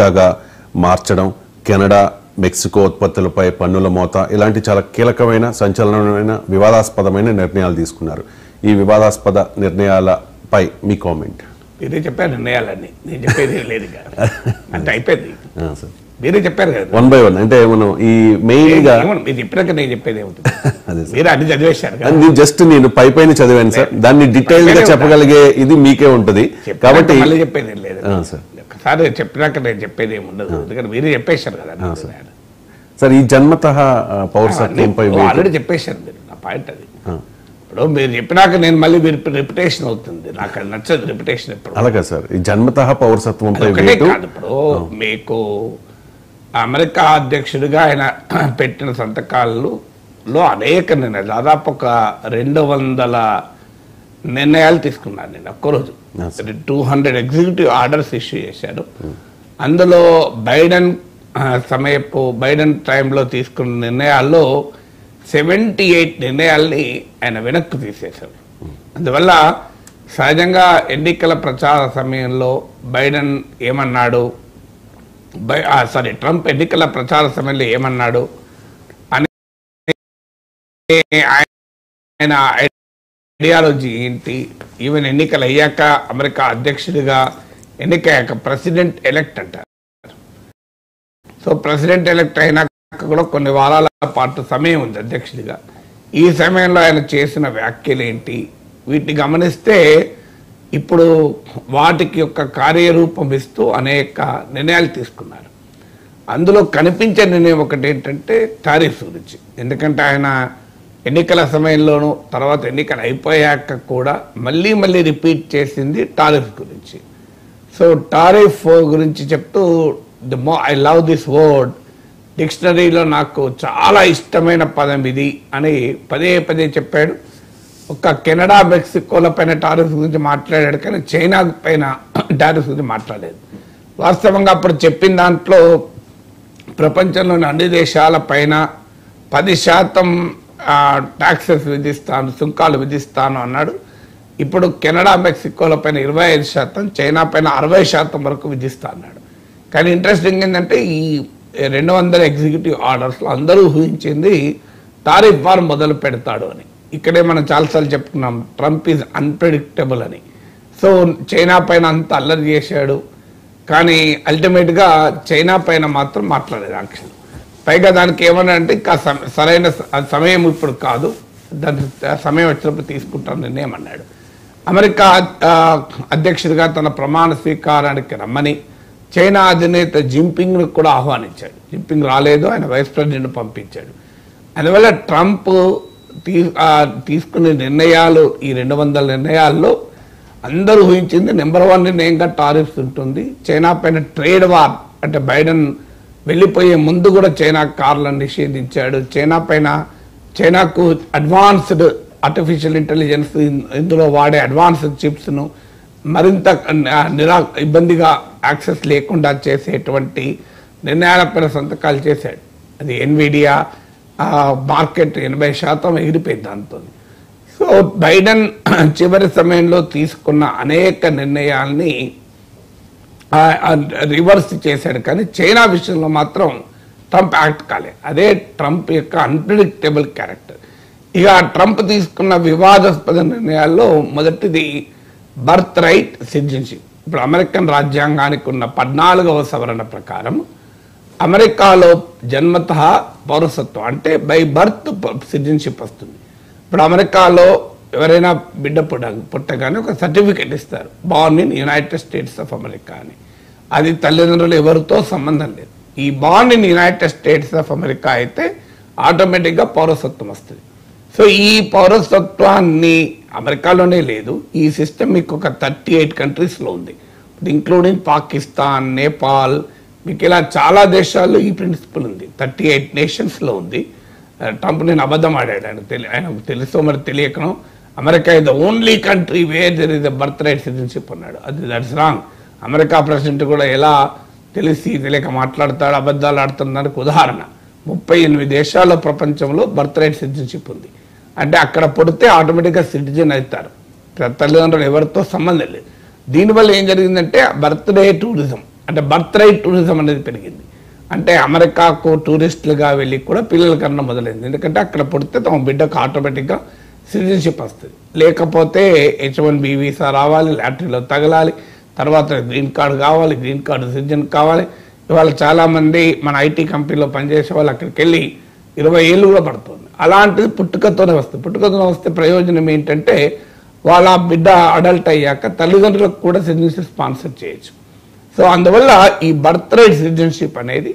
అమెరికాగా మార్చడం, Canada Mexico ఉత్పత్తులపై పన్నుల మోత ఇలాంటి చాలా కీలకమైన సంచలనమైన వివాదాస్పదమైన నిర్ణయాలు తీసుకున్నారు. ఈ వివాదాస్పద నిర్ణయాలపై మీ కామెంట్? మీరే చెప్పారు నిర్ణయాలన్నీ, నేను చెప్పేది లేదు అంటే అయిపోయింది. మీరే చెప్పారు కదా వన్ బై వన్. అంటే మనం ఈ మెయిన్ గా మీరు చెప్పినాక నేను చెప్పేది ఏమవుతుంది, మీరు అన్ని చదివేశారు కదా. నేను పైన చదివాను సార్, దాన్ని డీటెయిల్ గా చెప్పగలిగే ఇది మీకే ఉంటది కాబట్టి మళ్ళీ చెప్పేది లేదు సార్. ఒకసారి చెప్పినాక నేను చెప్పేది ఏమి ఉండదు, ఎందుకంటే మీరే చెప్పేశారు కదా సార్. ఈ జన్మతః పౌరసత్వంపై ఆల్రెడీ చెప్పేశారు మీరు, నా పాయింట్ అది. ఇప్పుడు మీరు చెప్పినాక నేను మళ్ళీ రిపిటేషన్ అవుతుంది, నాకు అది నచ్చదు రిపిటేషన్ ఎప్పుడు. అలాగే సార్, ఈ జన్మతః పౌరసత్వంపై కాదు. ఇప్పుడు మీకు అమెరికా అధ్యక్షుడిగా ఆయన పెట్టిన సంతకాలలో అనేక నిర్ణయాలు, దాదాపు ఒక 200 నిర్ణయాలు తీసుకున్నాను నేను ఒక్కరోజు. 200 ఎగ్జిక్యూటివ్ ఆర్డర్స్ ఇష్యూ చేశారు. అందులో బైడెన్ టైంలో తీసుకున్న నిర్ణయాల్లో 78 నిర్ణయాల్ని ఆయన వెనక్కి తీసేశారు. అందువల్ల సహజంగా ఎన్నికల ప్రచార సమయంలో బైడెన్ ఏమన్నాడు, ట్రంప్ ఎన్నికల ప్రచార సమయంలో ఏమన్నాడు అని ఆయన ఐడియాలజీ ఏంటి, ఈవెన్ ఎన్నికలు అయ్యాక అమెరికా అధ్యక్షుడిగా ఎన్నికయ్యాక ప్రెసిడెంట్ ఎలెక్ట్ అంటారు. సో ప్రెసిడెంట్ ఎలెక్ట్ అయినాక కూడా కొన్ని వారాల పాటు సమయం ఉంది అధ్యక్షుడిగా. ఈ సమయంలో ఆయన చేసిన వ్యాఖ్యలు ఏంటి, వీటిని గమనిస్తే ఇప్పుడు వాటికి యొక్క కార్యరూపం ఇస్తూ అనేక నిర్ణయాలు తీసుకున్నారు. అందులో కనిపించే నిర్ణయం ఒకటి ఏంటంటే టారిఫ్స్ గురించి. ఎందుకంటే ఆయన ఎన్నికల సమయంలోనూ తర్వాత ఎన్నికలు అయిపోయాక కూడా మళ్ళీ రిపీట్ చేసింది టారిఫ్ గురించి. సో టారిఫ్ గురించి చెప్తూ ఐ లవ్ దిస్ వర్డ్, డిక్షనరీలో నాకు చాలా ఇష్టమైన పదం ఇది అని పదే చెప్పాడు. ఒక కెనడా మెక్సికోల పైన టారిఫ్ గురించి మాట్లాడాడు, కానీ చైనా పైన టారిఫ్ గురించి మాట్లాడలేదు. వాస్తవంగా అప్పుడు చెప్పిన దాంట్లో ప్రపంచంలోని అన్ని దేశాల పైన 10% ట్యాక్సెస్ విధిస్తాను, సుంకాలు విధిస్తాను అన్నాడు. ఇప్పుడు కెనడా మెక్సికోల పైన 25%, చైనా పైన 60% వరకు విధిస్తా అన్నాడు. కానీ ఇంట్రెస్టింగ్ ఏంటంటే ఈ 200 ఎగ్జిక్యూటివ్ ఆర్డర్స్లో అందరూ ఊహించింది టారిఫ్ వార్ మొదలు పెడతాడు అని. ఇక్కడే మనం చాలాసార్లు చెప్పుకున్నాం ట్రంప్ ఈజ్ అన్ప్రెడిక్టబుల్ అని. సో చైనా పైన అంత అల్లరి చేశాడు, కానీ అల్టిమేట్గా చైనా పైన మాత్రం మాట్లాడేది యాక్షన్. పైగా దానికి ఏమన్నా అంటే ఇంకా సరైన సమయం ఇప్పుడు కాదు, దాని సమయం వచ్చినప్పుడు తీసుకుంటాను నిర్ణయం అన్నాడు. అమెరికా అధ్యక్షుడిగా తన ప్రమాణ స్వీకారానికి రమ్మని చైనా అధినేత జిన్పింగ్ను కూడా ఆహ్వానించాడు. జిన్పింగ్ రాలేదు, ఆయన వైస్ ప్రెసిడెంట్ పంపించాడు. అందువల్ల ట్రంప్ తీసుకునే నిర్ణయాలు, ఈ 200 నిర్ణయాల్లో అందరూ ఊహించింది నెంబర్ 1 నిర్ణయంగా టారిఫ్స్ ఉంటుంది. చైనా పైన ట్రేడ్ వార్, అంటే బైడెన్ వెళ్ళిపోయే ముందు కూడా చైనా కార్లను నిషేధించాడు. చైనాకు అడ్వాన్స్డ్ ఆర్టిఫిషియల్ ఇంటెలిజెన్స్, ఇందులో వాడే అడ్వాన్స్డ్ చిప్స్ను మరింత ఇబ్బందిగా యాక్సెస్ లేకుండా చేసేటువంటి నిర్ణయాలపైన సంతకాలు చేశాడు. అది ఎన్విడియా మార్కెట్ 80% ఎగిరిపోయింది దాంతో. సో బైడెన్ చివరి సమయంలో తీసుకున్న అనేక నిర్ణయాల్ని రివర్స్ చేశాడు, కానీ చైనా విషయంలో మాత్రం ట్రంప్ యాక్ట్ కాలేదు. అదే ట్రంప్ యొక్క అన్ప్రెడిక్టబుల్ క్యారెక్టర్. ఇక ట్రంప్ తీసుకున్న వివాదాస్పద నిర్ణయాల్లో మొదటిది బర్త్ రైట్ సిటిజన్షిప్. ఇప్పుడు అమెరికన్ రాజ్యాంగానికి ఉన్న 14వ సవరణ ప్రకారం అమెరికాలో జన్మతః పౌరసత్వం, అంటే బై బర్త్ సిటిజన్షిప్ వస్తుంది. ఇప్పుడు అమెరికాలో ఎవరైనా బిడ్డ పుట్టగానే ఒక సర్టిఫికెట్ ఇస్తారు, born in United states of America అని. అది తల్లిదండ్రులు ఎవరితో సంబంధం లేదు. ఈ born in United states of America అయితే ఆటోమేటిక్గా పౌరసత్వం వస్తుంది. సో ఈ పౌరసత్వాన్ని అమెరికాలోనే లేదు, ఈ సిస్టమ్ మీకు ఒక 38 కంట్రీస్లో ఉంది, ఇంక్లూడింగ్ పాకిస్తాన్, నేపాల్, మీకు ఇలా చాలా దేశాల్లో ఈ ప్రిన్సిపల్ ఉంది. 38 నేషన్స్లో ఉంది. ట్రంప్ నేను అబద్ధం ఆడాడు, ఆయనకు తెలుసో మరి తెలియకనో, America is the only country where there is the birth right citizenship అన్నాడు. That's wrong. అమెరికా ప్రెసిడెంట్ కూడా ఎలా తెలియక మాట్లాడతాడు, అబద్ధాలు ఆడుతున్నదానికి ఉదాహరణ 38 దేశాల్లో ప్రపంచంలో బర్త్ రైట్ సిటిజన్షిప్ ఉంది. అంటే అక్కడ పుడితే ఆటోమేటిక్గా సిటిజన్ అవుతారు, తల్లిదండ్రులు ఎవరితో సంబంధం లేదు. దీనివల్ల ఏం జరిగిందంటే బర్త్డే టూరిజం, అంటే బర్త్ రైట్ టూరిజం అనేది పెరిగింది. అంటే అమెరికాకు టూరిస్టులుగా వెళ్ళి కూడా పిల్లల కన్నా మొదలైంది. ఎందుకంటే అక్కడ పుడితే తమ బిడ్డకు ఆటోమేటిక్గా సిటిజన్షిప్ వస్తుంది. లేకపోతే H1B వీసా రావాలి, లాటరీలో తగలాలి, తర్వాత గ్రీన్ కార్డు కావాలి, గ్రీన్ కార్డు సిటిజన్ కావాలి. ఇవాళ చాలామంది మన ఐటీ కంపెనీలో పనిచేసే వాళ్ళు అక్కడికి వెళ్ళి 20 ఏళ్ళు కూడా పడుతుంది. అలాంటిది పుట్టుకతోనే వస్తుంది. పుట్టుకతోనే వస్తే ప్రయోజనం ఏంటంటే వాళ్ళ బిడ్డ అడల్ట్ అయ్యాక తల్లిదండ్రులకు కూడా సిటిజన్షిప్ స్పాన్సర్ చేయొచ్చు. సో అందువల్ల ఈ బర్త్ రైట్ సిటిజన్షిప్ అనేది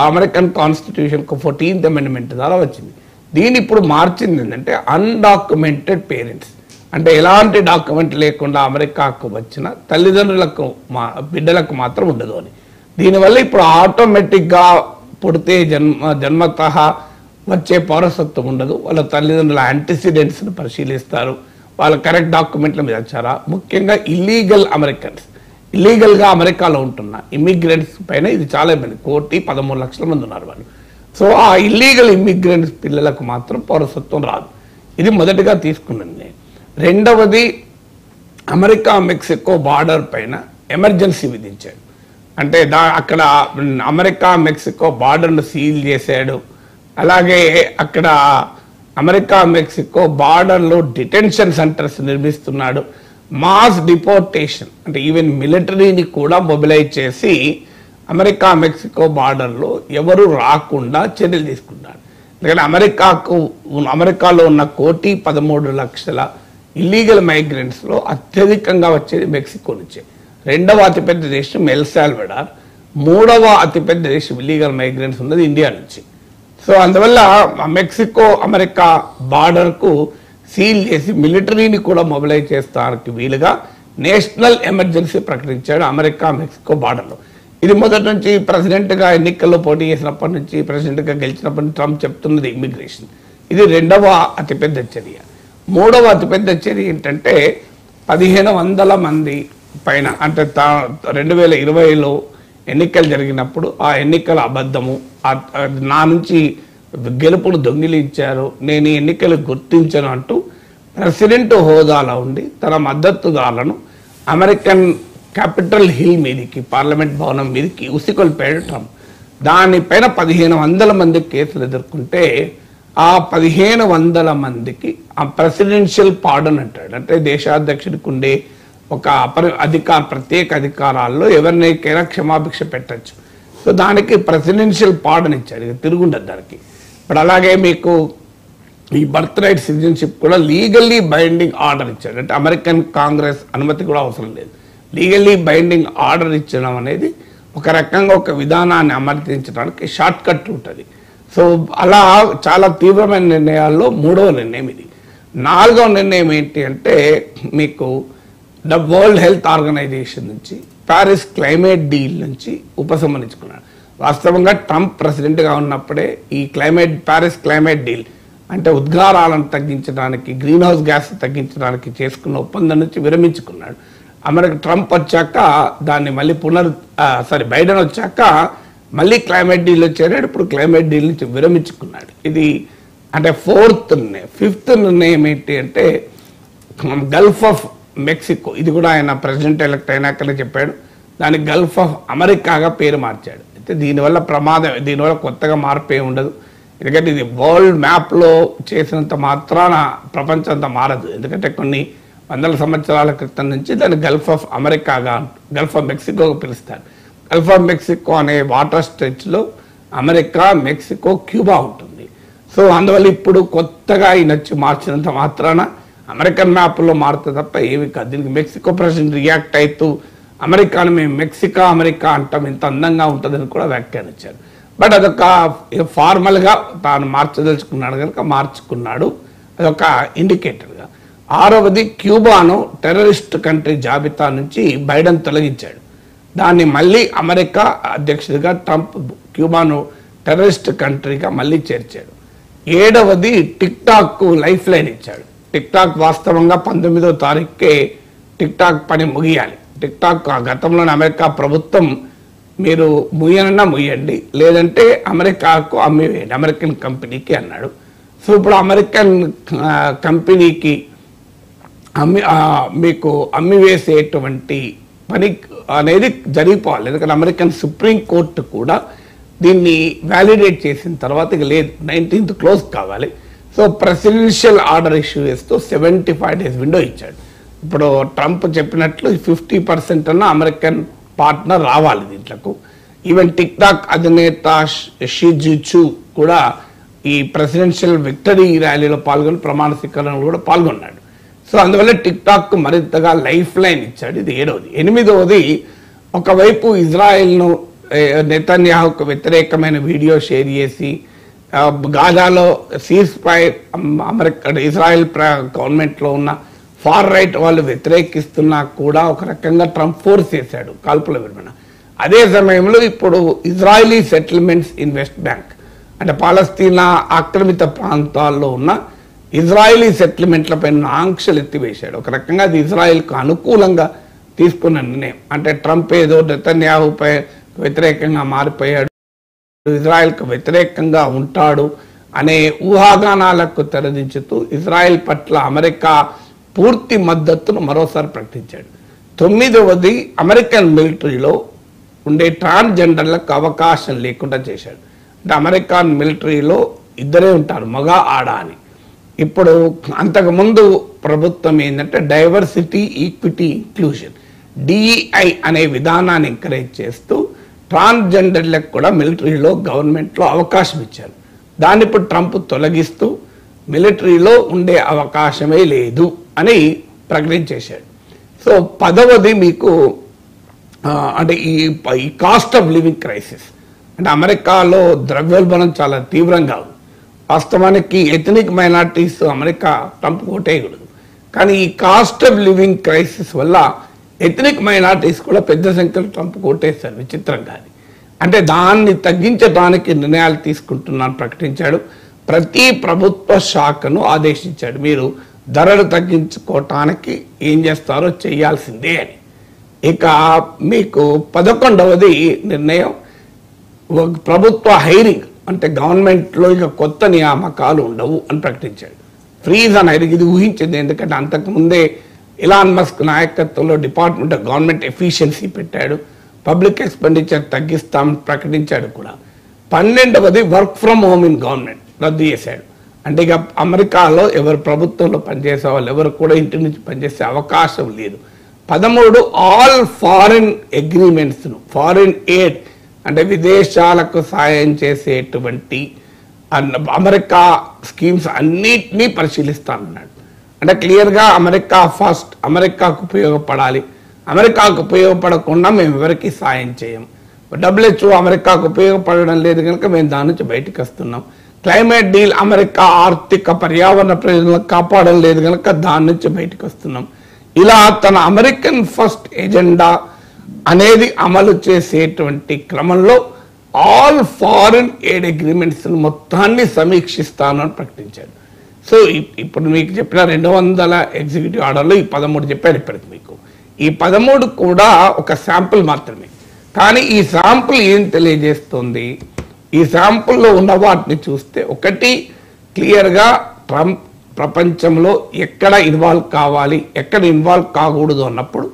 అమెరికన్ కాన్స్టిట్యూషన్కు 14th అమెండ్మెంట్ ద్వారా వచ్చింది. దీన్ని ఇప్పుడు మార్చింది ఏంటంటే అన్డాక్యుమెంటెడ్ పేరెంట్స్, అంటే ఎలాంటి డాక్యుమెంట్ లేకుండా అమెరికాకు వచ్చిన తల్లిదండ్రులకు బిడ్డలకు మాత్రం ఉండదు అని. దీనివల్ల ఇప్పుడు ఆటోమేటిక్గా పుడితే జన్మత వచ్చే పౌరసత్వం ఉండదు. వాళ్ళ తల్లిదండ్రుల యాంటిసిడెంట్స్ని పరిశీలిస్తారు, వాళ్ళ కరెక్ట్ డాక్యుమెంట్ల మీద వచ్చారా. ముఖ్యంగా ఇల్లీగల్గా అమెరికాలో ఉంటున్న ఇమ్మిగ్రెంట్స్ పైన ఇది చాలా ఇబ్బంది. 1,13,00,000 మంది ఉన్నారు వాళ్ళు. సో ఆ ఇల్లీగల్ ఇమ్మిగ్రెంట్స్ పిల్లలకు మాత్రం పౌరసత్వం రాదు. ఇది మొదటిగా తీసుకున్నది. రెండవది అమెరికా మెక్సికో బార్డర్ పైన ఎమర్జెన్సీ విధించాడు. అంటే అక్కడ అమెరికా మెక్సికో బార్డర్ను సీల్ చేశాడు. అలాగే అక్కడ అమెరికా మెక్సికో బార్డర్లో డిటెన్షన్ సెంటర్స్ నిర్మిస్తున్నాడు. మాస్ డిపోర్టేషన్ అంటే ఈవెన్ మిలిటరీని కూడా మొబిలైజ్ చేసి అమెరికా మెక్సికో బార్డర్లో ఎవరు రాకుండా చర్యలు తీసుకున్నాడు. ఎందుకంటే అమెరికాలో ఉన్న 1,13,00,000 ఇల్లీగల్ మైగ్రెంట్స్లో అత్యధికంగా వచ్చేది మెక్సికో నుంచే. రెండవ అతిపెద్ద దేశం ఎల్ సాల్వడార్, మూడవ అతిపెద్ద దేశం ఇల్లీగల్ మైగ్రెంట్స్ ఉన్నది ఇండియా నుంచి. సో అందువల్ల మెక్సికో అమెరికా బార్డర్కు సీల్ చేసి మిలిటరీని కూడా మొబిలైజ్ చేస్తానికి వీలుగా నేషనల్ ఎమర్జెన్సీ ప్రకటించాడు అమెరికా మెక్సికో బార్డర్లో. ఇది మొదటి నుంచి ప్రెసిడెంట్గా ఎన్నికల్లో పోటీ చేసినప్పటి నుంచి, ప్రెసిడెంట్గా గెలిచినప్పటి నుంచి ట్రంప్ చెప్తున్నది ఇమ్మిగ్రేషన్. ఇది రెండవ అతిపెద్ద చర్య. మూడవ అతిపెద్ద చర్య ఏంటంటే 1,500 మంది పైన, అంటే 2020లో ఎన్నికలు జరిగినప్పుడు ఆ ఎన్నికల అబద్ధము, నా నుంచి గెలుపును దొంగిలించారు, నేను ఈ ఎన్నికలు గుర్తించను అంటూ ప్రెసిడెంట్ హోదాలో ఉండి తన మద్దతుదారులను అమెరికన్ క్యాపిటల్ హిల్ మీదికి, పార్లమెంట్ భవనం మీదకి ఉసికొల్పాడు ట్రంప్. దానిపైన 1,500 మంది కేసులు ఎదుర్కొంటే ఆ 1,500 మందికి ఆ ప్రెసిడెన్షియల్ పార్డన్ అంటాడు. అంటే దేశాధ్యక్షుడికి ఉండే ఒక ప్రత్యేక అధికారాల్లో ఎవరినైనా క్షమాభిక్ష పెట్టచ్చు. సో దానికి ప్రెసిడెన్షియల్ పార్డన్ ఇచ్చాడు, ఇక తిరుగుండదు దానికి. ఇప్పుడు అలాగే మీకు ఈ బర్త్ రైట్ సిటిజన్షిప్ కూడా లీగల్లీ బైండింగ్ ఆర్డర్ ఇచ్చాడు. అంటే అమెరికన్ కాంగ్రెస్ అనుమతి కూడా అవసరం లేదు. లీగల్లీ బైండింగ్ ఆర్డర్ ఇచ్చడం అనేది ఒక రకంగా ఒక విధానాన్ని అమర్తించడానికి షార్ట్ కట్ ఉంటుంది. సో అలా చాలా తీవ్రమైన నిర్ణయాల్లో మూడవ నిర్ణయం ఇది. నాలుగవ నిర్ణయం ఏంటి అంటే మీకు వరల్డ్ హెల్త్ ఆర్గనైజేషన్ నుంచి, ప్యారిస్ క్లైమేట్ డీల్ నుంచి ఉపసంహరించుకున్నాడు. వాస్తవంగా ట్రంప్ ప్రెసిడెంట్గా ఉన్నప్పుడే ఈ ప్యారిస్ క్లైమేట్ డీల్ అంటే ఉద్గారాలను తగ్గించడానికి, గ్రీన్ హౌస్ గ్యాస్ తగ్గించడానికి చేసుకున్న ఒప్పందం నుంచి విరమించుకున్నాడు. ట్రంప్ వచ్చాక దాన్ని మళ్ళీ బైడెన్ వచ్చాక మళ్ళీ క్లైమేట్ డీల్ వచ్చాడు. ఇప్పుడు క్లైమేట్ డీల్ నుంచి విరమించుకున్నాడు. ఇది అంటే ఫోర్త్ నిర్ణయం. ఫిఫ్త్ నిర్ణయం ఏంటి అంటే గల్ఫ్ ఆఫ్ మెక్సికో, ఇది కూడా ఆయన ప్రెసిడెంట్ ఎలక్ట్ అయినాకనే చెప్పాడు, దానికి గల్ఫ్ ఆఫ్ అమెరికాగా పేరు మార్చాడు. అయితే దీనివల్ల దీనివల్ల కొత్తగా మార్పు ఏమి ఉండదు. ఎందుకంటే ఇది వరల్డ్ మ్యాప్లో చేసినంత మాత్రాన ప్రపంచం అంతా మారదు. ఎందుకంటే కొన్ని వందల సంవత్సరాల క్రితం నుంచి దాన్ని గల్ఫ్ ఆఫ్ మెక్సికోగా పిలుస్తారు. గల్ఫ్ ఆఫ్ మెక్సికో అనే వాటర్ స్ట్రెచ్లో అమెరికా, మెక్సికో, క్యూబా ఉంటుంది. సో అందువల్ల ఇప్పుడు కొత్తగా ఈ నచ్చి మార్చినంత మాత్రాన అమెరికన్ మ్యాప్లో మారుతుంది తప్ప ఏమి కాదు. దీనికి మెక్సికో ప్రెసిడెంట్ రియాక్ట్ అవుతూ అమెరికాను మేము అమెరికా అంటాం, ఇంత అందంగా ఉంటుందని కూడా వ్యాఖ్యానించారు. బట్ అదొక ఫార్మల్గా తాను మార్చదలుచుకున్నాడు కనుక మార్చుకున్నాడు, అదొక ఇండికేటర్గా. ఆరవది క్యూబాను టెర్రరిస్ట్ కంట్రీ జాబితా నుంచి బైడెన్ తొలగించాడు. దాన్ని మళ్ళీ అమెరికా అధ్యక్షుడిగా ట్రంప్ క్యూబాను టెర్రరిస్ట్ కంట్రీగా మళ్ళీ చేర్చాడు. ఏడవది టిక్ టాక్కు లైఫ్ లైన్ ఇచ్చాడు. టిక్ టాక్ వాస్తవంగా 19వ తారీఖుకే టిక్ టాక్ పని ముగియాలి. టిక్ టాక్ గతంలోని అమెరికా ప్రభుత్వం మీరు ముయ్యండి, లేదంటే అమెరికాకు అమ్మివేయండి, అమెరికన్ కంపెనీకి అన్నాడు. సో ఇప్పుడు అమెరికన్ కంపెనీకి మీకు అమ్మివేసేటువంటి పని అనేది జరిగిపోవాలి. ఎందుకంటే అమెరికన్ సుప్రీం కోర్టు కూడా దీన్ని వ్యాలిడేట్ చేసిన తర్వాత ఇక లేదు, 19th క్లోజ్ కావాలి. సో ప్రెసిడెన్షియల్ ఆర్డర్ ఇష్యూ చేస్తూ 75 days విండో ఇచ్చాడు. ఇప్పుడు ట్రంప్ చెప్పినట్లు 50% అన్న అమెరికన్ పార్ట్నర్ రావాలి దీంట్లకు. ఈవెన్ టిక్ టాక్ అధినేత షీ జిన్పింగ్ కూడా ఈ ప్రెసిడెన్షియల్ విక్టరీ ర్యాలీలో పాల్గొని ప్రమాణ స్వీకారంలో కూడా పాల్గొన్నాడు. సో అందువల్ల టిక్ టాక్ మరింతగా లైఫ్ లైన్ ఇచ్చాడు. ఇది 7వది. 8వది, ఒకవైపు ఇజ్రాయెల్ను నెతన్యాహుకు వ్యతిరేకమైన వీడియో షేర్ చేసి గాజాలో సీజ్ ఫైర్ అమెరికా ఇజ్రాయెల్ గవర్నమెంట్లో ఉన్న ఫార్ రైట్ వాళ్ళు వ్యతిరేకిస్తున్నా కూడా ఒక రకంగా ట్రంప్ ఫోర్స్ చేశాడు కాల్పుల విరమణ. అదే సమయంలో ఇప్పుడు Israeli settlements in west bank అంటే పాలస్తీనా ఆక్రమిత ప్రాంతాల్లో ఉన్న ఇజ్రాయలీ సెటిల్మెంట్లపై ఆంక్షలు ఎత్తివేశాడు. ఒక రకంగా అది ఇజ్రాయెల్కు అనుకూలంగా తీసుకున్న నిర్ణయం. అంటే ట్రంప్ ఏదో నెతన్యాహుపై వ్యతిరేకంగా మారిపోయాడు, ఇజ్రాయెల్కు వ్యతిరేకంగా ఉంటాడు అనే ఊహాగానాలకు తెరదించుతూ ఇజ్రాయెల్ పట్ల అమెరికా పూర్తి మద్దతును మరోసారి ప్రకటించాడు. 9వది, అమెరికన్ మిలిటరీలో ఉండే ట్రాన్స్జెండర్లకు అవకాశం లేకుండా చేశాడు. అంటే అమెరికన్ మిలిటరీలో ఇద్దరే ఉంటారు, మగ ఆడ అని. ఇప్పుడు అంతకుముందు ప్రభుత్వం ఏంటంటే డైవర్సిటీ ఈక్విటీ ఇంక్లూజన్ DEI అనే విధానాన్ని ఎంకరేజ్ చేస్తూ ట్రాన్స్జెండర్లకు కూడా మిలిటరీలో గవర్నమెంట్లో అవకాశం ఇచ్చారు. దాన్ని ఇప్పుడు ట్రంప్ తొలగిస్తూ మిలిటరీలో ఉండే అవకాశమే లేదు అని ప్రకటించేశాడు. సో 10వది మీకు అంటే ఈ కాస్ట్ ఆఫ్ లివింగ్ క్రైసిస్. అంటే అమెరికాలో ద్రవ్యోల్బణం చాలా తీవ్రంగా ఉంది. వాస్తవానికి ఎథనిక్ మైనారిటీస్ అమెరికా ట్రంప్ ఓటేయకూడదు, కానీ ఈ కాస్ట్ ఆఫ్ లివింగ్ క్రైసిస్ వల్ల ఎథనిక్ మైనారిటీస్ కూడా పెద్ద సంఖ్యలో ట్రంప్ ఓటేస్తారు విచిత్రంగా. అంటే దాన్ని తగ్గించడానికి నిర్ణయాలు తీసుకుంటున్నాను ప్రకటించాడు. ప్రతి ప్రభుత్వ శాఖను ఆదేశించాడు, మీరు ధరలు తగ్గించుకోవటానికి ఏం చేస్తారో చేయాల్సిందే అని. ఇక మీకు 11వది నిర్ణయం, ప్రభుత్వ హైరింగ్ అంటే గవర్నమెంట్లో ఇక కొత్త నియామకాలు ఉండవు అని ప్రకటించాడు. ఫ్రీజ్ అని హైరింగ్, ఇది ఊహించింది. ఎందుకంటే అంతకుముందే ఇలాన్ మస్క్ నాయకత్వంలో డిపార్ట్మెంట్ ఆఫ్ గవర్నమెంట్ ఎఫిషియన్సీ పెట్టాడు, పబ్లిక్ ఎక్స్పెండిచర్ తగ్గిస్తామని ప్రకటించాడు కూడా. 12వది work from home in government రద్దు చేశాడు. అంటే ఇక అమెరికాలో ఎవరు ప్రభుత్వంలో పనిచేసే వాళ్ళు ఎవరు కూడా ఇంటి నుంచి పనిచేసే అవకాశం లేదు. 13 ఆల్ ఫారిన్ అగ్రిమెంట్స్ను, ఫారిన్ ఎయిడ్ అంటే విదేశాలకు సాయం చేసేటువంటి అమెరికా స్కీమ్స్ అన్నిటినీ పరిశీలిస్తానన్నాడు. అంటే క్లియర్గా అమెరికా ఫస్ట్, అమెరికాకు ఉపయోగపడాలి, అమెరికాకు ఉపయోగపడకుండా మేము ఎవరికి సాయం చేయం. WHO అమెరికాకు ఉపయోగపడడం లేదు కనుక మేము దాని నుంచి బయటకు వస్తున్నాం. క్లైమేట్ డీల్ అమెరికా ఆర్థిక పర్యావరణ ప్రయోజనాలను కాపాడడం లేదు కనుక దాని నుంచి బయటకు వస్తున్నాం. ఇలా తన అమెరికన్ ఫస్ట్ ఎజెండా అనేది అమలు చేసేటువంటి క్రమంలో ఆల్ ఫారిన్ ఎయిడ్ అగ్రిమెంట్స్ మొత్తాన్ని సమీక్షిస్తాను అని ప్రకటించాడు. సో ఇప్పుడు మీకు చెప్పిన 200 ఎగ్జిక్యూటివ్ ఆర్డర్లు ఈ 13 చెప్పాడు ఇప్పటికి మీకు. ఈ 13 కూడా ఒక శాంపుల్ మాత్రమే. కానీ ఈ శాంపుల్ ఏం తెలియజేస్తుంది? ఈ శాంపుల్లో ఉన్న వాటిని చూస్తే ఒకటి క్లియర్గా ట్రంప్ ప్రపంచంలో ఎక్కడ ఇన్వాల్వ్ కావాలి, ఎక్కడ ఇన్వాల్వ్ కాకూడదు అన్నప్పుడు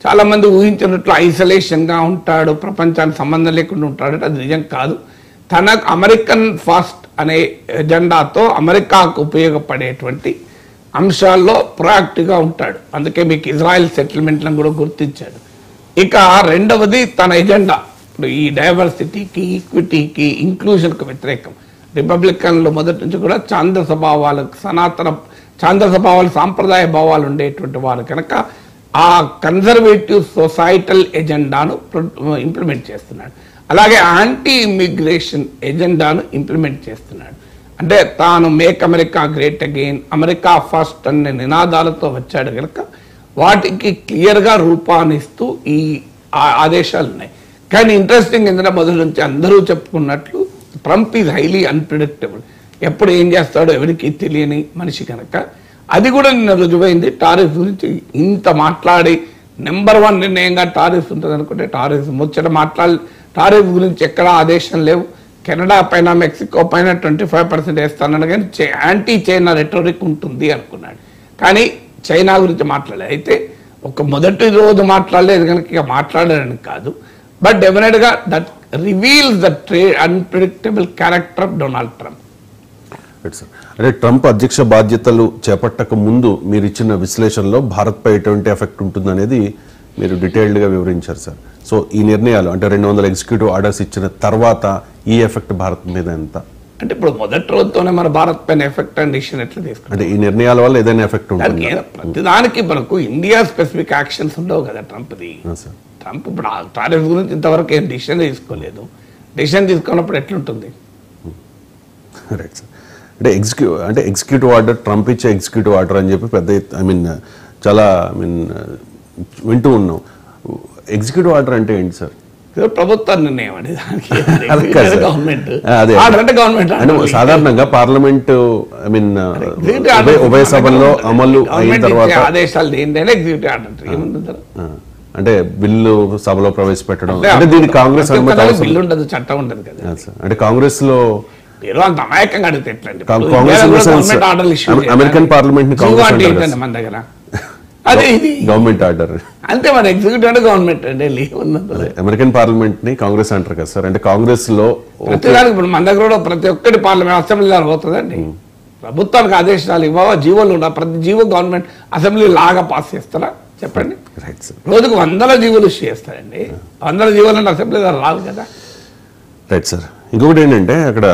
చాలామంది ఊహించినట్లు ఐసోలేషన్గా ఉంటాడు, ప్రపంచానికి సంబంధం లేకుండా ఉంటాడు. అది నిజం కాదు. తన అమెరికన్ ఫస్ట్ అనే ఎజెండాతో అమెరికాకు ఉపయోగపడేటువంటి అంశాల్లో ప్రొయాక్టివ్గా ఉంటాడు. అందుకే మీకు ఇజ్రాయెల్ సెటిల్మెంట్లను కూడా గుర్తించాడు. ఇక 2వది తన ఎజెండా ఇప్పుడు ఈ డైవర్సిటీకి, ఈక్విటీకి, ఇంక్లూజన్కు వ్యతిరేకం. రిపబ్లికన్లు మొదటి నుంచి కూడా ఛాంద్ర స్వభావాలకు, సనాతన ఛాంద్ర స్వభావాలు, సాంప్రదాయ భావాలు ఉండేటువంటి వారు కనుక ఆ కన్జర్వేటివ్ సొసైటల్ ఎజెండాను ఇంప్లిమెంట్ చేస్తున్నాడు. అలాగే యాంటీ ఇమిగ్రేషన్ ఎజెండాను ఇంప్లిమెంట్ చేస్తున్నాడు. అంటే తాను make America great again, America first అనే నినాదాలతో వచ్చాడు కనుక వాటికి క్లియర్గా రూపాన్నిస్తూ ఈ ఆదేశాలు ఉన్నాయి. కానీ ఇంట్రెస్టింగ్ ఏంటంటే మొదటి నుంచి అందరూ చెప్పుకున్నట్లు ట్రంప్ ఈజ్ హైలీ అన్ప్రిడిక్టబుల్. ఎప్పుడు ఏం చేస్తాడో ఎవరికి తెలియని మనిషి కనుక అది కూడా నిన్న రుజువైంది. టారిఫ్ గురించి ఇంత మాట్లాడి నెంబర్ 1 నిర్ణయంగా టారిఫ్ ఉంటుంది అనుకుంటే టారిఫ్ ముచ్చట టారిఫ్ గురించి ఎక్కడా ఆదేశం లేవు. కెనడా పైన, మెక్సికో పైన 25% వేస్తానని కానీ యాంటీ చైనా రెటోరిక్ ఉంటుంది అనుకున్నాడు. కానీ చైనా గురించి మాట్లాడలేదు. అయితే ఒక మొదటి రోజు మాట్లాడలేదు కనుక ఇక మాట్లాడారని కాదు, బట్ డెఫినెట్గా that reveals the unpredictable character of Donald Trump. అంటే ట్రంప్ అధ్యక్ష బాధ్యతలు చేపట్టక ముందు మీరు ఇచ్చిన విశ్లేషణలో భారత్పై ఎటువంటి ఎఫెక్ట్ ఉంటుందనేది మీరు డీటెయిల్డ్గా వివరించారు సార్. సో ఈ నిర్ణయాలు అంటే 200 ఎగ్జిక్యూటివ్ ఆర్డర్స్ ఇచ్చిన తర్వాత ఈ ఎఫెక్ట్ భారత్ మీద ఎంత? అంటే ఇప్పుడు మొదటి రోజుతోనే మన భారత్ పైన ఎఫెక్ట్ అండ్ డిసిషన్ ఎట్లా తీసుకుంటాం? అంటే ఈ నిర్ణయాల వల్ల ఏదైనా ఎఫెక్ట్ ఉంటుంది? ప్రతిదానికి మనకు ఇండియా స్పెసిఫిక్ యాక్షన్స్ ఉండవు కదా ట్రంప్ది. ట్రంప్ ఇప్పుడు టారిఫ్ గురించి ఇంతవరకు ఏం డిసిషన్ తీసుకోలేదు. డిసిషన్ తీసుకున్నప్పుడు ఎట్లుంటుంది? Right sir. అంటే ఎగ్జిక్యూటివ్ ఆర్డర్, ట్రంప్ ఇచ్చే ఎగ్జిక్యూటివ్ ఆర్డర్ అని చెప్పి పెద్ద చాలా వింటూ ఉన్నాం. ఎగ్జిక్యూటివ్ ఆర్డర్ అంటే ఏంటి సార్? ప్రభుత్వ నిర్ణయం అండి. గవర్నమెంట్ సాధారణంగా పార్లమెంట్ ఉభయ సభల్లో అమలు అయిన తర్వాత ఆదేశాలు ఏంటంటే ఎగ్జిక్యూటివ్ ఆర్డర్ ఏముంటుంది అంటే బిల్లు సభలో ప్రవేశపెట్టడం. అంటే దీనికి కాంగ్రెస్ బిల్లు ఉండదు, చట్టం ఉండదు కదా. అంటే కాంగ్రెస్ లో అంత అమాయకంగా అడిగితే ఎట్లండి? అమెరికన్ పార్లమెంట్ మన దగ్గర అదే ఇది గవర్నమెంట్ ఆర్డర్ అంతే. మన ఎగ్జిక్యూటివ్ అంటే గవర్నమెంట్ అంటే అమెరికన్ పార్లమెంట్ ని కాంగ్రెస్ అంటారు కదా సార్. అంటే కాంగ్రెస్ లో ప్రతిదానికి ఇప్పుడు మన దగ్గర కూడా ప్రతి ఒక్కటి పార్లమెంట్ అసెంబ్లీలో పోతుందండి. ప్రభుత్వానికి ఆదేశాలు ఇవ్వవా? జీవోలు ఉండ ప్రతి జీవో గవర్నమెంట్ అసెంబ్లీ లాగా పాస్ చేస్తారా చెప్పండి? రోజుకు 100 జీవోలు ఇష్యూ చేస్తారండి. 100 జీవోలు అంటే అసెంబ్లీ రాదు కదా. Right sir. ఇంకొకటి ఏంటంటే అక్కడ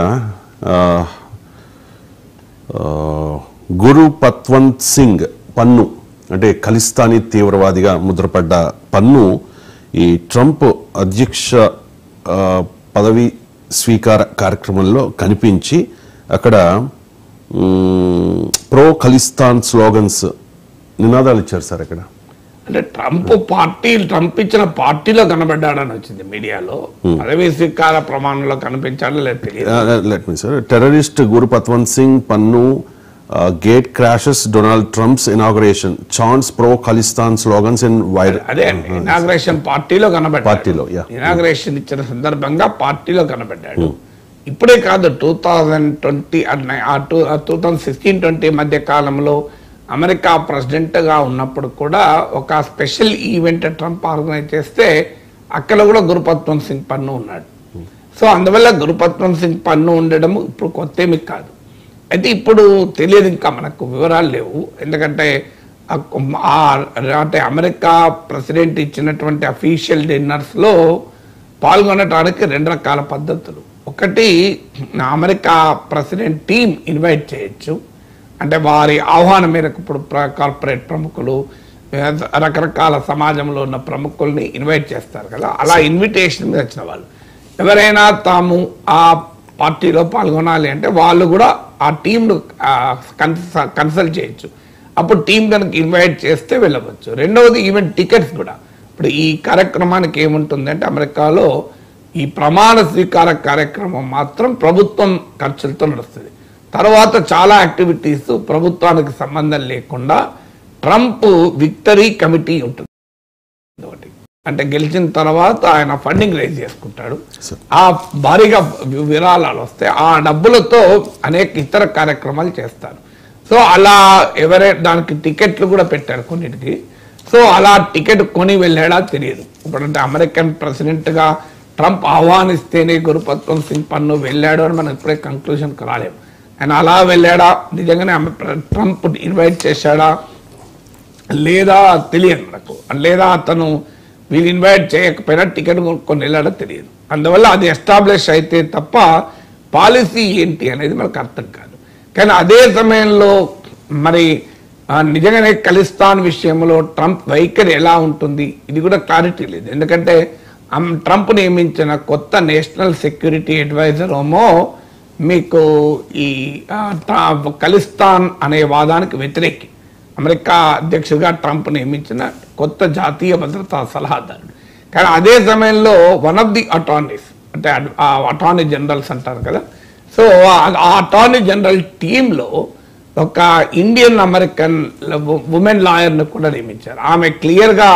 గురు పత్వంత్ సింగ్ పన్ను అంటే ఖలిస్తానీ తీవ్రవాదిగా ముద్రపడ్డ పన్ను ఈ ట్రంప్ అధ్యక్ష పదవి స్వీకార కార్యక్రమంలో కనిపించి అక్కడ ప్రో ఖలిస్తాన్ స్లోగన్స్ నినాదాలు ఇచ్చారు సార్. అక్కడ అంటే ట్రంప్ ఇచ్చిన పార్టీలో కనబడ్డాడని వచ్చింది మీడియాలో. పదవీ స్వీకార ప్రమాణంలో కనిపించాడో లేదు తెలియదు. Let me sir. టెర్రరిస్ట్ గురు పత్వంత్ సింగ్ పన్ను gate crashes Donald Trump's inauguration chance pro Khalistan slogans in wire. అదే ఇనాగ్రేషన్ పార్టీలో కనబడ్డాడు. ఇనాగ్రేషన్ ఇచ్చిన సందర్భంగా పార్టీలో కనబడ్డాడు. ఇప్పుడే కాదు, 2016-20 మధ్య కాలంలో అమెరికా ప్రెసిడెంట్గా ఉన్నప్పుడు కూడా ఒక స్పెషల్ ఈవెంట్ ట్రంప్ ఆర్గనైజ్ చేస్తే అక్కడ కూడా గురుపత్వంత్ సింగ్ పన్ను ఉన్నాడు. సో అందువల్ల గురుపత్వంత్ సింగ్ పన్ను ఉండడం ఇప్పుడు కొత్త ఏమి కాదు. అయితే ఇప్పుడు తెలియదు, ఇంకా మనకు వివరాలు లేవు. ఎందుకంటే అంటే అమెరికా ప్రెసిడెంట్ ఇచ్చినటువంటి అఫీషియల్ డిన్నర్స్లో పాల్గొనడానికి 2 రకాల పద్ధతులు. ఒకటి, అమెరికా ప్రెసిడెంట్ టీం ఇన్వైట్ చేయొచ్చు. అంటే వారి ఆహ్వానం మేరకు ఇప్పుడు కార్పొరేట్ ప్రముఖులు, రకరకాల సమాజంలో ఉన్న ప్రముఖుల్ని ఇన్వైట్ చేస్తారు కదా. అలా ఇన్విటేషన్ మీద వచ్చిన వాళ్ళు ఎవరైనా తాము ఆ పార్టీలో పాల్గొనాలి అంటే వాళ్ళు కూడా ఆ టీంను కన్సల్ట్ చేయొచ్చు. అప్పుడు టీం కనుక ఇన్వైట్ చేస్తే వెళ్ళవచ్చు. రెండవది ఈవెన్ టికెట్స్ కూడా. ఇప్పుడు ఈ కార్యక్రమానికి ఏముంటుందంటే అమెరికాలో ఈ ప్రమాణ స్వీకార కార్యక్రమం మాత్రం ప్రభుత్వం ఖర్చులతో నడుస్తుంది. తర్వాత చాలా యాక్టివిటీస్ ప్రభుత్వానికి సంబంధం లేకుండా ట్రంప్ విక్టరీ కమిటీ ఉంటుంది. అంటే గెలిచిన తర్వాత ఆయన ఫండింగ్ రైజ్ చేసుకుంటాడు. ఆ భారీగా విరాళాలు వస్తే ఆ డబ్బులతో అనేక ఇతర కార్యక్రమాలు చేస్తారు. సో అలా దానికి టికెట్లు కూడా పెట్టారు కొన్నిటికి. సో అలా టికెట్ కొని వెళ్ళాడా తెలియదు. ఇప్పుడంటే అమెరికన్ ప్రెసిడెంట్గా ట్రంప్ ఆహ్వానిస్తేనే గురుపత్వంత్ సింగ్ పన్ను వెళ్ళాడు అని మనం ఇప్పుడే కంక్లూషన్కి రాలేము. ఆయన అలా వెళ్ళాడా, నిజంగానే ట్రంప్ ఇన్వైట్ చేశాడా లేదా తెలియదు మనకు. లేదా అతను వీళ్ళు ఇన్వైట్ చేయకపోయినా టికెట్ కొనుక్కొని వెళ్ళాడో తెలియదు. అందువల్ల అది ఎస్టాబ్లిష్ అయితే తప్ప పాలసీ ఏంటి అనేది మనకు అర్థం కాదు. కానీ అదే సమయంలో మరి నిజంగానే ఖలిస్తాన్ విషయంలో ట్రంప్ వైఖరి ఎలా ఉంటుంది ఇది కూడా క్లారిటీ లేదు. ఎందుకంటే ట్రంప్ నియమించిన కొత్త నేషనల్ సెక్యూరిటీ అడ్వైజర్ ఏమో మీకు ఈ ఖలిస్తాన్ అనే వాదానికి వ్యతిరేకి. అమెరికా అధ్యక్షుడిగా ట్రంప్ నియమించిన కొత్త జాతీయ భద్రతా సలహాదారుడు. కానీ అదే సమయంలో వన్ ఆఫ్ ది అటార్నీస్ అంటే అటార్నీ జనరల్స్ అంటారు కదా. సో ఆ అటార్నీ జనరల్ టీంలో ఒక ఇండియన్ అమెరికన్ ఉమెన్ లాయర్ను కూడా నియమించారు. ఆమె క్లియర్గా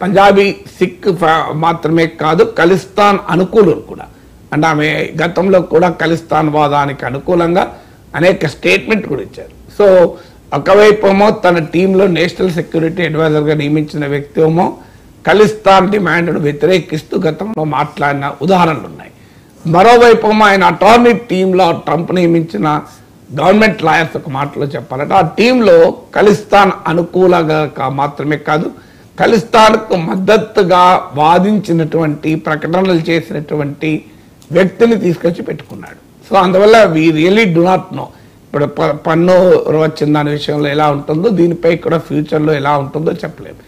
పంజాబీ సిక్ మాత్రమే కాదు, ఖలిస్తాన్ అనుకూలులు కూడా. అంటే ఆమె గతంలో కూడా ఖలిస్తాన్ వాదానికి అనుకూలంగా అనేక స్టేట్మెంట్ కూడా ఇచ్చారు. సో ఒకవైపు ఏమో తన టీంలో నేషనల్ సెక్యూరిటీ అడ్వైజర్గా నియమించిన వ్యక్తి ఏమో ఖలిస్తాన్ డిమాండ్ను వ్యతిరేకిస్తూ గతంలో మాట్లాడిన ఉదాహరణలు ఉన్నాయి. మరోవైపు ఆయన అటార్నీ టీంలో ట్రంప్ నియమించిన గవర్నమెంట్ లాయర్స్ ఒక మాటలో చెప్పాలంటే ఆ టీంలో ఖలిస్తాన్ అనుకూలంగా మాత్రమే కాదు, ఖలిస్తాన్కు మద్దతుగా వాదించినటువంటి ప్రకటనలు చేసినటువంటి వ్యక్తిని తీసుకొచ్చి పెట్టుకున్నాడు. సో అందువల్ల we really do not know ఇప్పుడు పన్ను వచ్చిన దాని విషయంలో ఎలా ఉంటుందో, దీనిపై కూడా ఫ్యూచర్లో ఎలా ఉంటుందో చెప్పలేము.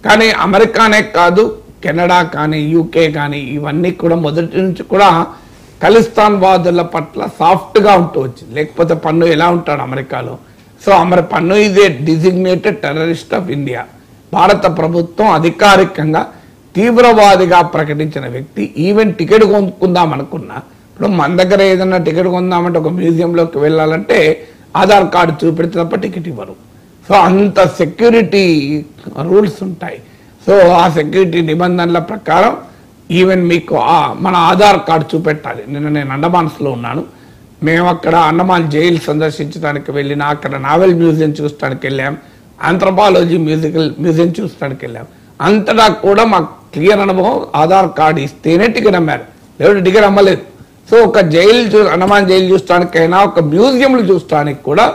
కానీ అమెరికానే కాదు, కెనడా కానీ యూకే కానీ ఇవన్నీ కూడా మొదటి నుంచి కూడా ఖలిస్తాన్ వాదుల పట్ల సాఫ్ట్గా ఉంటూ వచ్చింది. లేకపోతే పన్ను ఎలా ఉంటాడు అమెరికాలో? సో పన్ను is a designated terrorist of India. భారత ప్రభుత్వం అధికారికంగా తీవ్రవాదిగా ప్రకటించిన వ్యక్తి. ఈవెన్ టికెట్ కొనుక్కుందాం అనుకున్నా, ఇప్పుడు మన దగ్గర ఏదైనా టికెట్ కొందామంటే ఒక మ్యూజియంలోకి వెళ్ళాలంటే ఆధార్ కార్డు చూపెడితే తప్ప టికెట్ ఇవ్వరు. సో అంత సెక్యూరిటీ రూల్స్ ఉంటాయి. సో ఆ సెక్యూరిటీ నిబంధనల ప్రకారం ఈవెన్ మీకు మన ఆధార్ కార్డు చూపెట్టాలి. నేను అండమాన్స్లో ఉన్నాను, మేము అక్కడ అండమాన్ జైలు సందర్శించడానికి వెళ్ళిన, అక్కడ నావెల్ మ్యూజియం చూడటానికి వెళ్ళాం, ఆంథ్రపాలజీ మ్యూజియం చూడటానికి వెళ్ళాం. అంతటా కూడా మాకు క్లియర్ అనుభవం, ఆధార్ కార్డు ఇస్తేనే టికెట్ అమ్మారు, లేకపోతే టికెట్ అమ్మలేదు. సో ఒక అండమాన్ జైలు చూడటానికైనా ఒక మ్యూజియంలు చూడటానికి కూడా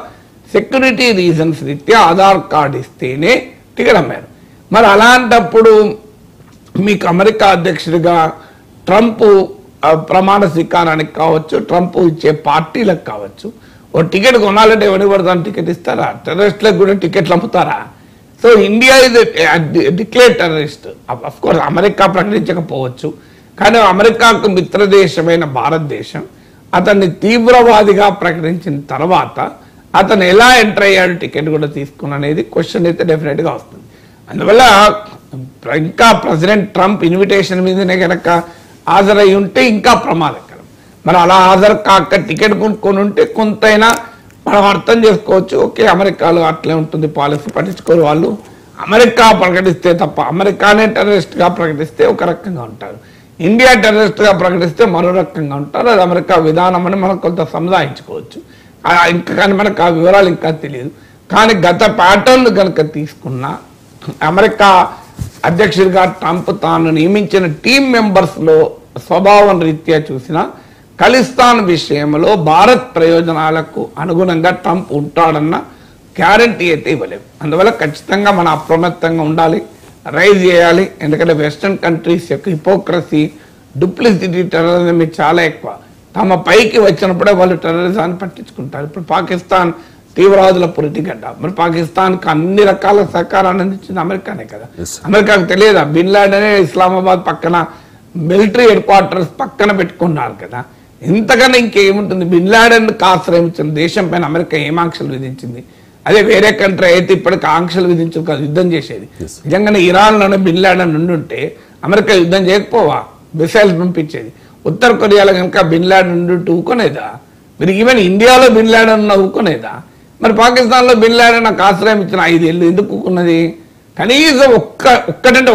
సెక్యూరిటీ రీజన్స్ రీత్యా ఆధార్ కార్డు ఇస్తేనే టికెట్ అమ్మారు. మరి అలాంటప్పుడు మీకు అమెరికా అధ్యక్షుడిగా ట్రంప్ ప్రమాణ స్వీకారానికి కావచ్చు, ట్రంప్ ఇచ్చే పార్టీలకు కావచ్చు, ఓ టికెట్ కొనాలంటే ఎవరికి పడతాను టికెట్ ఇస్తారా? టెర్రరిస్టులకు కూడా టికెట్లు అమ్ముతారా? సో ఇండియా ఇది declare terrorist. Of course America ప్రకటించకపోవచ్చు, కానీ అమెరికాకు మిత్రదేశమైన భారతదేశం అతన్ని తీవ్రవాదిగా ప్రకటించిన తర్వాత అతను ఎలా ఎంటర్ అయ్యాడు, టికెట్ కూడా తీసుకుని అనేది క్వశ్చన్ అయితే డెఫినెట్గా వస్తుంది. అందువల్ల ఇంకా ప్రెసిడెంట్ ట్రంప్ ఇన్విటేషన్ మీదనే కనుక హాజరై ఉంటే ఇంకా ప్రమాదకరం. మరి అలా హాజరు కాక టికెట్ కొనుక్కొని ఉంటే కొంతైనా మనం అర్థం చేసుకోవచ్చు, ఓకే అమెరికాలో అట్లే ఉంటుంది పాలసీ, పట్టించుకోరు వాళ్ళు. అమెరికా ప్రకటిస్తే తప్ప, అమెరికానే టెర్రరిస్ట్గా ప్రకటిస్తే ఒక రకంగా ఉంటారు, ఇండియా టెర్రరిస్ట్గా ప్రకటిస్తే మరో రకంగా ఉంటారు. అది అమెరికా విధానం అని మనం కొంత సముదాయించుకోవచ్చు. ఇంకా కానీ మనకు ఆ వివరాలు ఇంకా తెలియదు. కానీ గత ప్యాటర్న్ కనుక తీసుకున్నా అమెరికా అధ్యక్షుడిగా ట్రంప్ తాను నియమించిన టీం మెంబర్స్లో స్వభావం రీత్యా చూసిన ఖలిస్తాన్ విషయంలో భారత్ ప్రయోజనాలకు అనుగుణంగా ట్రంప్ ఉంటాడన్న గ్యారంటీ అయితే ఇవ్వలేము. అందువల్ల ఖచ్చితంగా మనం అప్రమత్తంగా ఉండాలి, రైజ్ చేయాలి. ఎందుకంటే వెస్టర్న్ కంట్రీస్ యొక్క హిపోక్రసీ, డూప్లిసిటీ, టెర్రరిజం చాలా ఎక్కువ. తమ పైకి వచ్చినప్పుడే వాళ్ళు టెర్రరిజాన్ని పట్టించుకుంటారు. ఇప్పుడు పాకిస్తాన్ తీవ్రవాదుల పురిటిగడ్డ. మరి పాకిస్తాన్కి అన్ని రకాల సహకారాన్ని అందించింది అమెరికానే కదా. అమెరికాకు తెలియదా బిన్ లాడెనే ఇస్లామాబాద్ పక్కన మిలిటరీ హెడ్ క్వార్టర్స్ పక్కన పెట్టుకున్నారు కదా. ఇంతకన్నా ఇంకేముంటుంది? బిన్ లాడెన్కి ఆశ్రయించిన దేశం పైన అమెరికా ఏం ఆంక్షలు విధించింది? అదే వేరే కంట్రీ అయితే ఇప్పటికి ఆంక్షలు విధించు కాదు, యుద్ధం చేసేది. నిజంగానే ఇరాన్లోనే బిన్ లాడెన్ ఉండుంటే అమెరికా యుద్ధం చేయకపోవా, మిసైల్స్ పంపించేది. ఉత్తర కొరియాలో కనుక బిన్ లాడెన్ ఉండుంటే ఊరుకునేదా? మీరు ఈవెన్ ఇండియాలో బిన్ లాడెన్ ఉన్న ఊరుకునేదా? మరి పాకిస్తాన్లో బిన్ లాడెన్ నాకు ఆశ్రయం ఇచ్చిన 5 ఏళ్ళు ఎందుకు ఊరుకున్నది? కనీసం ఒక్కటంటే